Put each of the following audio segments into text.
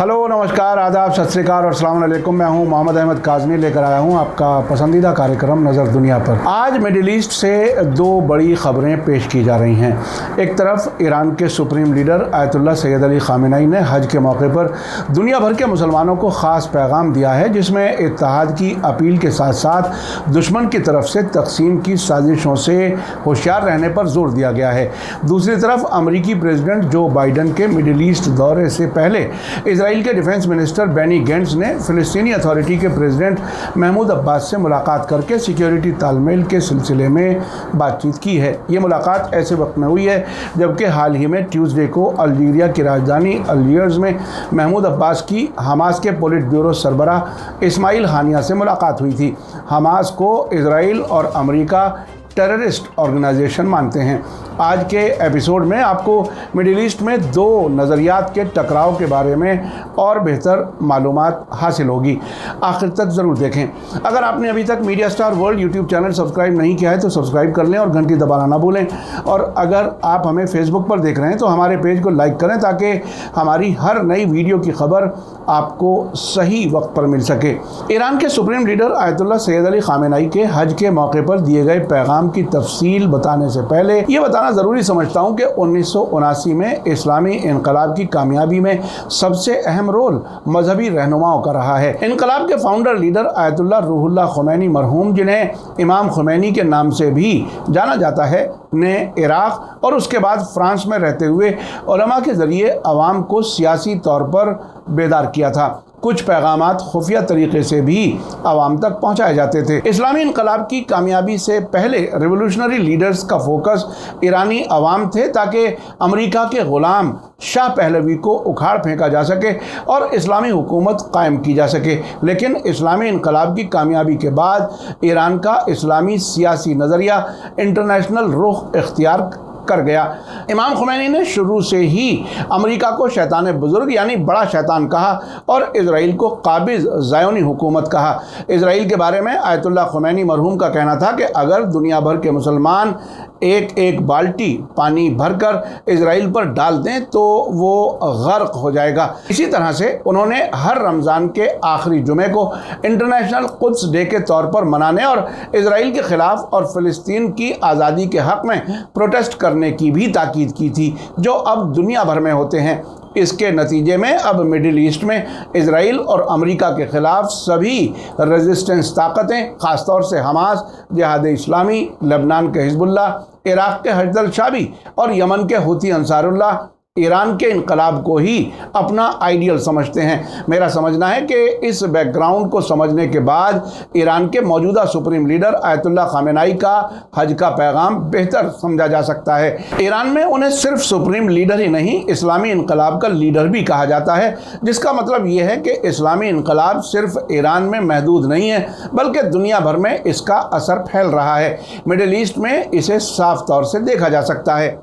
Hello, नमस्कार, आदाब, सत श्री अकाल और अस्सलाम वालेकुम। मैं हूं मोहम्मद अहमद काज़मी, लेकर आया हूं आपका पसंदीदा कार्यक्रम नज़र दुनिया पर। आज मिडिल ईस्ट से दो बड़ी ख़बरें पेश की जा रही हैं। एक तरफ ईरान के supreme leader Ayatollah Syed Ali Khamenei ने हज के मौके पर दुनिया भर के मुसलमानों को ख़ास पैगाम दिया है, जिसमें इत्तेहाद की अपील के साथ साथ दुश्मन की तरफ से तकसीम की साजिशों से होशियार रहने पर जोर दिया गया है। दूसरी तरफ अमरीकी प्रेसिडेंट जो बाइडन के मिडिल ईस्ट दौरे से पहले इजराइल के डिफेंस मिनिस्टर बेनी गेंट्स ने फ़िलिस्तीनी अथॉरिटी के प्रेसिडेंट महमूद अब्बास से मुलाकात करके सिक्योरिटी तालमेल के सिलसिले में बातचीत की है। ये मुलाकात ऐसे वक्त में हुई है जबकि हाल ही में ट्यूसडे को अल्जीरिया की राजधानी अल्जियर्स में महमूद अब्बास की हमास के पोलिट ब्यूरो सरबराह इस्माइल हानिया से मुलाकात हुई थी। हमास को इजराइल और अमेरिका टेररिस्ट ऑर्गेनाइजेशन मानते हैं। आज के एपिसोड में आपको मिडिल ईस्ट में दो नज़रियात के टकराव के बारे में और बेहतर मालूमात हासिल होगी। आखिर तक ज़रूर देखें। अगर आपने अभी तक media star world YouTube channel subscribe नहीं किया है तो सब्सक्राइब कर लें और घंटी दबाना ना भूलें। और अगर आप हमें फेसबुक पर देख रहे हैं तो हमारे पेज को लाइक करें ताकि हमारी हर नई वीडियो की खबर आपको सही वक्त पर मिल सके। ईरान के supreme leader Ayatollah Syed Ali Khamenei के हज के मौके पर दिए गए पैगाम की तफसील बताने से पहले ये बताना ज़रूरी समझता हूँ कि 1979 में इस्लामी इनकलाब की कामयाबी में सबसे अहम रोल मजहबी रहनुमाओं का रहा है। इनकलाब के founder leader Ayatollah Ruhollah Khomeini मरहूम, जिन्हें इमाम ख़ुमैनी के नाम से भी जाना जाता है, ने इराक़ और उसके बाद फ्रांस में रहते हुए उलमा के ज़रिए अवाम को सियासी तौर पर बेदार किया था। कुछ पैगामात खुफिया तरीके से भी आवाम तक पहुंचाए जाते थे। इस्लामी इनकलाब की कामयाबी से पहले रिवोल्यूशनरी लीडर्स का फोकस ईरानी अवाम थे ताकि अमेरिका के ग़ुलाम शाह पहलवी को उखाड़ फेंका जा सके और इस्लामी हुकूमत कायम की जा सके। लेकिन इस्लामी इनकलाब की कामयाबी के बाद ईरान का इस्लामी सियासी नज़रिया इंटरनेशनल रुख इख्तियार कर गया। इमाम ख़ुमैनी ने शुरू से ही अमेरिका को शैतान बुज़ुर्ग यानी बड़ा शैतान कहा और इजराइल को काबिज़ ज़ायोनी हुकूमत कहा। इजराइल के बारे में आयतुल्लाह ख़ुमैनी मरहूम का कहना था कि अगर दुनिया भर के मुसलमान एक एक बाल्टी पानी भरकर इजराइल पर डाल दें तो वो गर्क हो जाएगा। इसी तरह से उन्होंने हर रमज़ान के आखिरी जुमे को इंटरनेशनल कुद्स डे के तौर पर मनाने और इजराइल के ख़िलाफ़ और फ़िलिस्तीन की आज़ादी के हक़ में प्रोटेस्ट करने की भी ताकीद की थी, जो अब दुनिया भर में होते हैं। इसके नतीजे में अब मिडिल ईस्ट में इजराइल और अमेरिका के ख़िलाफ़ सभी रेजिस्टेंस ताकतें, ख़ासतौर से हमास, जिहाद इस्लामी, लेबनान के हिजबुल्लाह, इराक़ के हशद शाबी और यमन के हुती अंसारुल्लाह ईरान के इनकलाब को ही अपना आइडियल समझते हैं। मेरा समझना है कि इस बैकग्राउंड को समझने के बाद ईरान के मौजूदा सुप्रीम लीडर आयतुल्लाह ख़ामेनी का हज का पैगाम बेहतर समझा जा सकता है। ईरान में उन्हें सिर्फ सुप्रीम लीडर ही नहीं, इस्लामी इनकलाब का लीडर भी कहा जाता है, जिसका मतलब ये है कि इस्लामी इनकलाब सिर्फ ईरान में महदूद नहीं है बल्कि दुनिया भर में इसका असर फैल रहा है। मिडिल ईस्ट में इसे साफ तौर से देखा जा सकता है।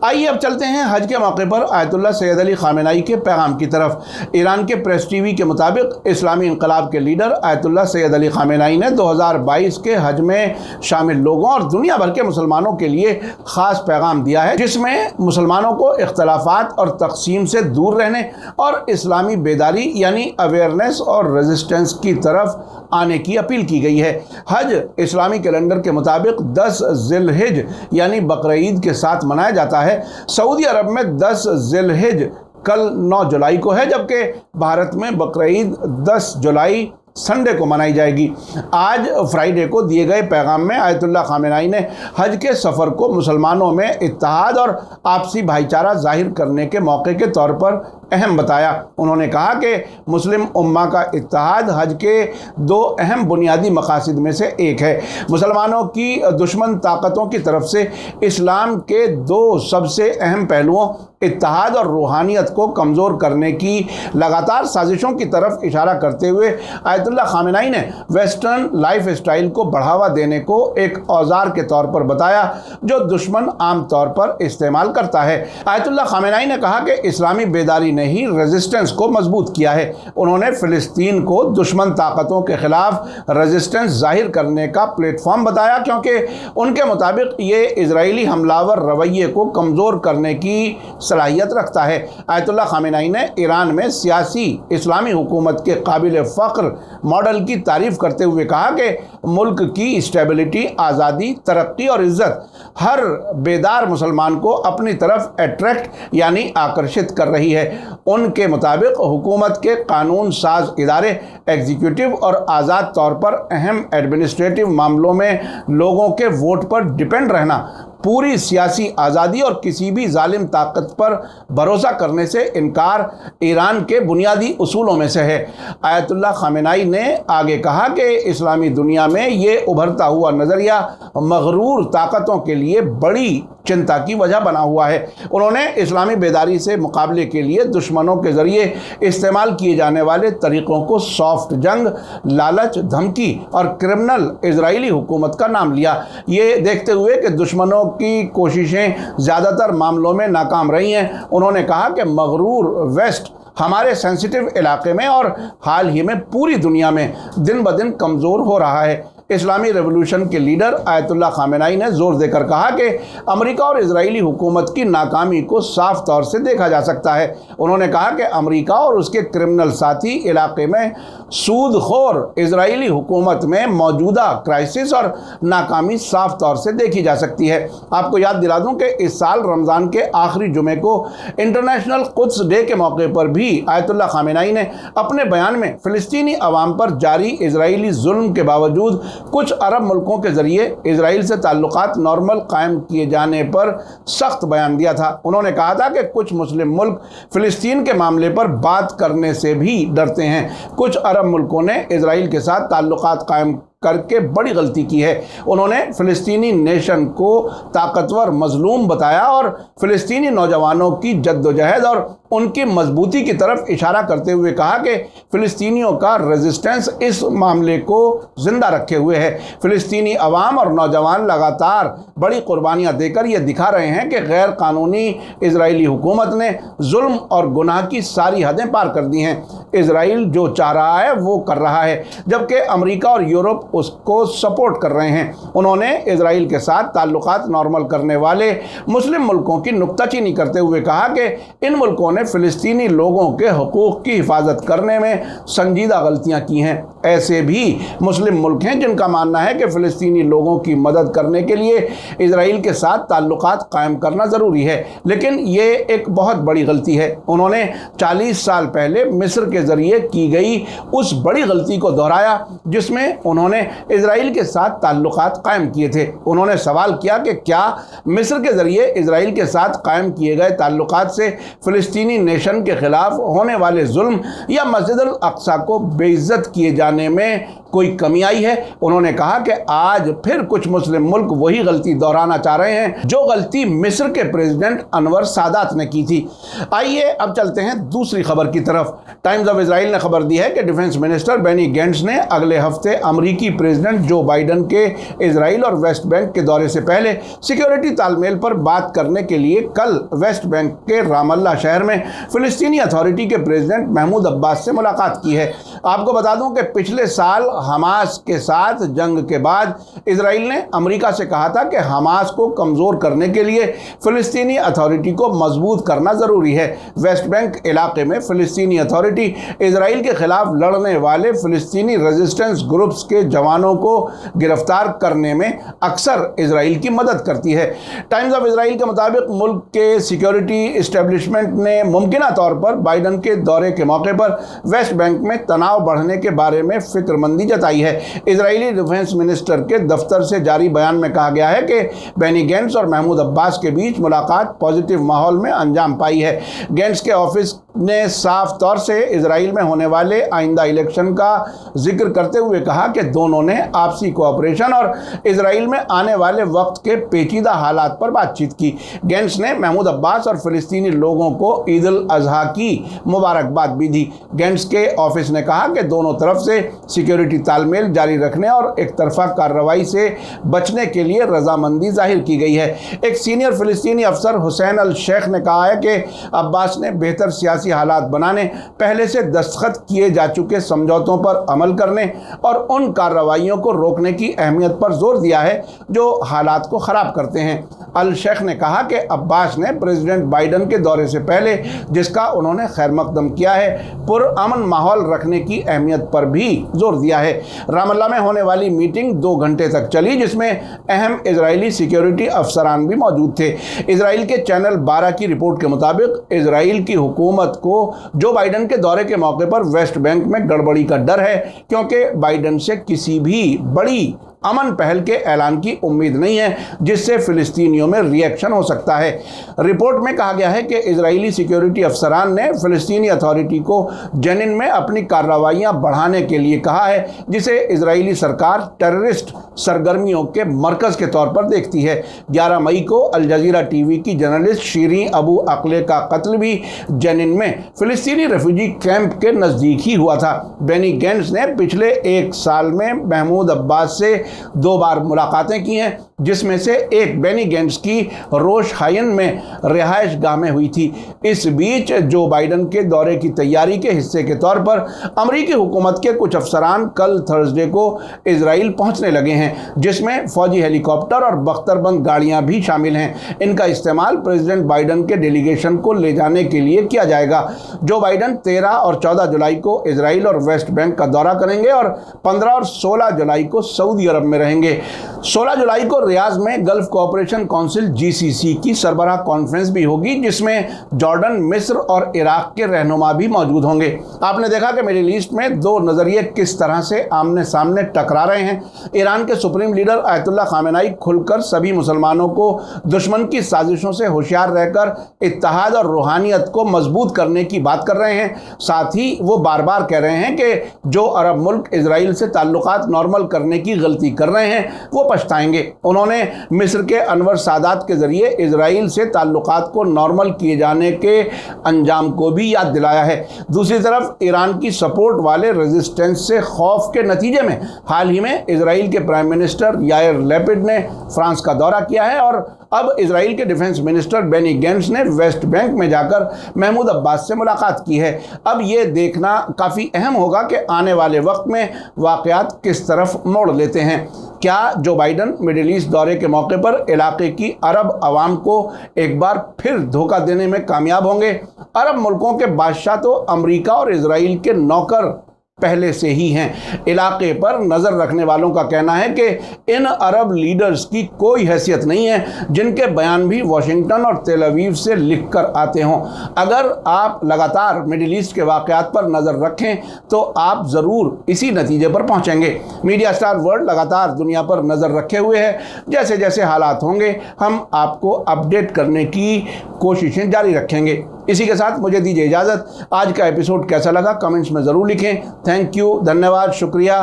आइए अब चलते हैं हज के मौके पर आयतुल्लाह सैयद अली ख़ामेनी के पैगाम की तरफ। ईरान के प्रेस टीवी के मुताबिक इस्लामी इनकलाब के leader Ayatollah Syed Ali Khamenei ने 2022 के हज में शामिल लोगों और दुनिया भर के मुसलमानों के लिए ख़ास पैगाम दिया है, जिसमें मुसलमानों को इख्तलाफात और तकसीम से दूर रहने और इस्लामी बेदारी यानी अवेयरनेस और रेजिस्टेंस की तरफ आने की अपील की गई है। हज इस्लामी कैलेंडर के मुताबिक 10 ज़िलहिज यानी बकरीद के साथ मनाया जाता है। सऊदी अरब में 10 ज़िलहिज कल 9 जुलाई को है, जबकि भारत में बकरीद 10 जुलाई संडे को मनाई जाएगी। आज फ्राइडे को दिए गए पैगाम में आयतुल्लाह ख़ामेनी ने हज के सफ़र को मुसलमानों में इत्तेहाद और आपसी भाईचारा जाहिर करने के मौके के तौर पर अहम बताया। उन्होंने कहा कि मुस्लिम उम्मा का इत्तेहाद हज के दो अहम बुनियादी मकासद में से एक है। मुसलमानों की दुश्मन ताकतों की तरफ से इस्लाम के दो सबसे अहम पहलुओं इत्तेहाद और रूहानियत को कमज़ोर करने की लगातार साजिशों की तरफ इशारा करते हुए आयतुल्लाह ख़ामेनी ने वेस्टर्न लाइफ स्टाइल को बढ़ावा देने को एक औजार के तौर पर बताया जो दुश्मन आम तौर पर इस्तेमाल करता है। आयतुल्लाह ख़ामेनी ने कहा कि इस्लामी बेदारी ने ही रेजिस्टेंस को मजबूत किया है। उन्होंने फ़िलिस्तीन को दुश्मन ताकतों के खिलाफ रेजिस्टेंस जाहिर करने का प्लेटफॉर्म बताया, क्योंकि उनके मुताबिक ये इजरायली हमलावर रवैये को कमज़ोर करने की सलाहियत रखता है। आयतुल्लाह खामेनी ने ईरान में सियासी इस्लामी हुकूमत के काबिल फ़ख्र मॉडल की तारीफ़ करते हुए कहा कि मुल्क की स्टेबिलिटी, आज़ादी, तरक्की और इज़्ज़त हर बेदार मुसलमान को अपनी तरफ अट्रैक्ट यानी आकर्षित कर रही है। उनके मुताबिक हुकूमत के कानून साज इदारे, एग्जीक्यूटिव और आज़ाद तौर पर अहम एडमिनिस्ट्रेटिव मामलों में लोगों के वोट पर डिपेंड रहना, पूरी सियासी आज़ादी और किसी भी जालिम ताकत पर भरोसा करने से इनकार ईरान के बुनियादी उसूलों में से है। आयतुल्लाह खामेनी ने आगे कहा कि इस्लामी दुनिया में ये उभरता हुआ नज़रिया मगरूर ताकतों के लिए बड़ी चिंता की वजह बना हुआ है। उन्होंने इस्लामी बेदारी से मुकाबले के लिए दुश्मनों के ज़रिए इस्तेमाल किए जाने वाले तरीक़ों को सॉफ्ट जंग, लालच, धमकी और क्रिमिनल इजरायली हुकूमत का नाम लिया। ये देखते हुए कि दुश्मनों की कोशिशें ज़्यादातर मामलों में नाकाम रही हैं, उन्होंने कहा कि मगरूर वेस्ट हमारे सेंसिटिव इलाके में और हाल ही में पूरी दुनिया में दिन ब दिन कमज़ोर हो रहा है। इस्लामी रेवोल्यूशन के लीडर आयतुल्लाह खामेनी ने जोर देकर कहा कि अमेरिका और इजरायली हुकूमत की नाकामी को साफ तौर से देखा जा सकता है। उन्होंने कहा कि अमेरिका और उसके क्रिमिनल साथी इलाके में सूदखोर इजरायली हुकूमत में मौजूदा क्राइसिस और नाकामी साफ तौर से देखी जा सकती है। आपको याद दिला दूं कि इस साल रमज़ान के आखिरी जुमे को इंटरनेशनल कुद्स डे के मौके पर भी आयतुल्लाह खामेनी ने अपने बयान में फ़िलिस्तीनी अवाम पर जारी इजरायली जुल्म के बावजूद कुछ अरब मुल्कों के ज़रिए इजराइल से ताल्लुकात नॉर्मल कायम किए जाने पर सख्त बयान दिया था। उन्होंने कहा था कि कुछ मुस्लिम मुल्क फ़िलिस्तीन के मामले पर बात करने से भी डरते हैं। कुछ अरब मुल्कों ने इजराइल के साथ ताल्लुकात कायम करके बड़ी गलती की है। उन्होंने फ़िलिस्तीनी नेशन को ताकतवर मजलूम बताया और फ़िलिस्तीनी नौजवानों की जद्दोजहद और उनकी मजबूती की तरफ इशारा करते हुए कहा कि फ़िलिस्तीनियों का रेजिस्टेंस इस मामले को ज़िंदा रखे हुए है। फ़िलिस्तीनी अवाम और नौजवान लगातार बड़ी कुर्बानियाँ देकर ये दिखा रहे हैं कि गैर कानूनी इजरायली हुकूमत ने जुल्म और गुनाह की सारी हदें पार कर दी हैं। इजराइल जो चाह रहा है वो कर रहा है, जबकि अमेरिका और यूरोप उसको सपोर्ट कर रहे हैं। उन्होंने इजराइल के साथ ताल्लुकात नॉर्मल करने वाले मुस्लिम मुल्कों की नुक्ताचीनी करते हुए कहा कि इन मुल्कों ने फ़िलिस्तीनी लोगों के हकूक़ की हिफाजत करने में संजीदा गलतियां की हैं। ऐसे भी मुस्लिम मुल्क हैं जिनका मानना है कि फ़िलिस्तीनी लोगों की मदद करने के लिए इजराइल के साथ ताल्लुकात कायम करना ज़रूरी है, लेकिन ये एक बहुत बड़ी गलती है। उन्होंने 40 साल पहले मिस्र के ज़रिए की गई उस बड़ी गलती को दोहराया जिसमें उन्होंने इजराइल के साथ ताल्लुकात कायम किए थे। उन्होंने सवाल किया कि क्या मिस्र के ज़रिए इजराइल के साथ कायम किए गए ताल्लुकात से फ़िलिस्तीनी नेशन के ख़िलाफ़ होने वाले जुल्म या मस्जिद अल अक्सा को बेइज्जत किए जाने में कोई कमी आई है। उन्होंने कहा कि आज फिर कुछ मुस्लिम मुल्क वही गलती दोहराना चाह रहे हैं जो गलती मिस्र के प्रेसिडेंट अनवर सादात ने की थी। आइए अब चलते हैं दूसरी खबर की तरफ। टाइम्स ऑफ इजराइल ने खबर दी है कि डिफेंस मिनिस्टर बेनी गेंट्स ने अगले हफ्ते अमरीकी प्रेसिडेंट जो बाइडन के इजराइल और वेस्ट बैंक के दौरे से पहले सिक्योरिटी तालमेल पर बात करने के लिए कल वेस्ट बैंक के रामल्ला शहर में फ़िलिस्तीनी अथॉरिटी के प्रेसिडेंट महमूद अब्बास से मुलाकात की है। आपको बता दूं कि पिछले साल हमास के साथ जंग के बाद इजराइल ने अमेरिका से कहा था कि हमास को कमज़ोर करने के लिए फ़िलिस्तीनी अथॉरिटी को मजबूत करना ज़रूरी है। वेस्ट बैंक इलाके में फ़िलिस्तीनी अथॉरिटी इजराइल के ख़िलाफ़ लड़ने वाले फ़िलिस्तीनी रेजिस्टेंस ग्रुप्स के जवानों को गिरफ्तार करने में अक्सर इजराइल की मदद करती है। टाइम्स ऑफ इजराइल के मुताबिक मुल्क के सिक्योरिटी इस्टेब्लिशमेंट ने मुमकिन तौर पर बाइडन के दौरे के मौके पर वेस्ट बैंक में तनाव बढ़ने के बारे में फिक्रमंदी जताई है। इजरायली डिफेंस मिनिस्टर के दफ्तर से जारी बयान में कहा गया है कि बेनी गेंट्स और महमूद अब्बास के बीच मुलाकात पॉजिटिव माहौल में अंजाम पाई है। गेंट्स के ऑफिस ने साफ तौर से इजराइल में होने वाले आइंदा इलेक्शन का जिक्र करते हुए कहा कि दोनों ने आपसी कोऑपरेशन और इजराइल में आने वाले वक्त के पेचीदा हालात पर बातचीत की। गेंट्स ने महमूद अब्बास और फ़िलिस्तीनी लोगों को ईद उल अज़हा की मुबारकबाद भी दी। गेंट्स के ऑफिस ने कहा कि दोनों तरफ से सिक्योरिटी तालमेल जारी रखने और एक तरफा कार्रवाई से बचने के लिए रजामंदी जाहिर की गई है। एक सीनियर फ़िलिस्तीनी अफसर हुसैन अल शेख ने कहा है कि अब्बास ने बेहतर सियासी सियासी हालात बनाने, पहले से दस्तखत किए जा चुके समझौतों पर अमल करने और उन कार्रवाइयों को रोकने की अहमियत पर जोर दिया है जो हालात को ख़राब करते हैं। अल शेख ने कहा कि अब्बास ने प्रेसिडेंट बाइडन के दौरे से पहले, जिसका उन्होंने खैर मकदम किया है, पुरअमन माहौल रखने की अहमियत पर भी जोर दिया है। रामल्ला में होने वाली मीटिंग 2 घंटे तक चली, जिसमें अहम इजरायली सिक्योरिटी अफसरान भी मौजूद थे। इजराइल के चैनल 12 की रिपोर्ट के मुताबिक इजराइल की हुकूमत को जो बाइडन के दौरे के मौके पर वेस्ट बैंक में गड़बड़ी का डर है, क्योंकि बाइडन से किसी भी बड़ी अमन पहल के ऐलान की उम्मीद नहीं है जिससे फ़िलिस्तीनियों में रिएक्शन हो सकता है। रिपोर्ट में कहा गया है कि इजरायली सिक्योरिटी अफसरान ने फ़िलिस्तीनी अथॉरिटी को जेनिन में अपनी कार्रवाइयां बढ़ाने के लिए कहा है, जिसे इजरायली सरकार टेररिस्ट सरगर्मियों के मरकज़ के तौर पर देखती है। 11 मई को अल जज़ीरा टीवी की जर्नलिस्ट शीरीन अबू अक्ले का कत्ल भी जेनिन में फ़िलिस्तीनी रेफ्यूजी कैंप के नज़दीक ही हुआ था। बेनी गैंट्स ने पिछले 1 साल में महमूद अब्बास से 2 बार मुलाकातें की हैं, जिसमें से एक बेनी गैंट्स की रोश हायन में रिहाइश गाह में हुई थी। इस बीच जो बाइडन के दौरे की तैयारी के हिस्से के तौर पर अमरीकी हुकूमत के कुछ अफसरान कल थर्सडे को इजराइल पहुंचने लगे हैं, जिसमें फौजी हेलीकॉप्टर और बख्तरबंद गाड़ियां भी शामिल हैं। इनका इस्तेमाल प्रेसिडेंट बाइडन के डेलीगेशन को ले जाने के लिए किया जाएगा। जो बाइडन 13 और 14 जुलाई को इजराइल और वेस्ट बैंक का दौरा करेंगे और 15 और 16 जुलाई को सऊदी अरब में रहेंगे। 16 जुलाई को रियाद में गल्फ कोऑपरेशन काउंसिल GCC की सरबराह कॉन्फ्रेंस भी होगी, जिसमें जॉर्डन, मिस्र और इराक के रहनुमा भी मौजूद होंगे। आपने देखा कि मिडिल ईस्ट में 2 नज़रिए किस तरह से आमने सामने टकरा रहे हैं। ईरान के सुप्रीम लीडर आयतुल्लाह खामेनाई खुलकर सभी मुसलमानों को दुश्मन की साजिशों से होशियार रहकर इत्तेहाद और रूहानियत को मजबूत करने की बात कर रहे हैं। साथ ही वो बार बार कह रहे हैं कि जो अरब मुल्क इजराइल से ताल्लुकात नॉर्मल करने की गलती कर रहे हैं वो पछताएंगे। उन्होंने मिस्र के अनवर सादात के जरिए इजराइल से ताल्लुकात को नॉर्मल किए जाने के अंजाम को भी याद दिलाया है। दूसरी तरफ ईरान की सपोर्ट वाले रेजिस्टेंस से खौफ के नतीजे में हाल ही में इजराइल के प्राइम मिनिस्टर यायर लैपिड ने फ्रांस का दौरा किया है और अब इजराइल के डिफेंस मिनिस्टर बेनी गैंट्स ने वेस्ट बैंक में जाकर महमूद अब्बास से मुलाकात की है। अब ये देखना काफ़ी अहम होगा कि आने वाले वक्त में वाक़यात किस तरफ मोड़ लेते हैं। क्या जो बाइडन मिडिल ईस्ट दौरे के मौके पर इलाके की अरब अवाम को एक बार फिर धोखा देने में कामयाब होंगे? अरब मुल्कों के बादशाह तो अमेरिका और इजराइल के नौकर पहले से ही हैं। इलाके पर नज़र रखने वालों का कहना है कि इन अरब लीडर्स की कोई हैसियत नहीं है जिनके बयान भी वाशिंगटन और तेल अवीव से लिख कर आते हों। अगर आप लगातार मिडिल ईस्ट के वाक़यात पर नज़र रखें तो आप ज़रूर इसी नतीजे पर पहुंचेंगे। मीडिया स्टार वर्ल्ड लगातार दुनिया पर नज़र रखे हुए है। जैसे जैसे हालात होंगे हम आपको अपडेट करने की कोशिशें जारी रखेंगे। इसी के साथ मुझे दीजिए इजाज़त। आज का एपिसोड कैसा लगा कमेंट्स में ज़रूर लिखें। थैंक यू, धन्यवाद, शुक्रिया।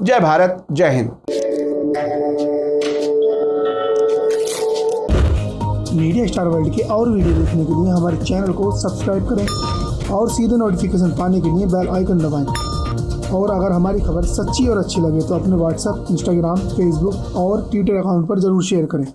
जय भारत, जय हिंद। मीडिया स्टार वर्ल्ड के और वीडियो देखने के लिए हमारे चैनल को सब्सक्राइब करें और सीधे नोटिफिकेशन पाने के लिए बेल आइकन दबाएं। और अगर हमारी खबर सच्ची और अच्छी लगे तो अपने व्हाट्सएप, इंस्टाग्राम, फेसबुक और ट्विटर अकाउंट पर ज़रूर शेयर करें।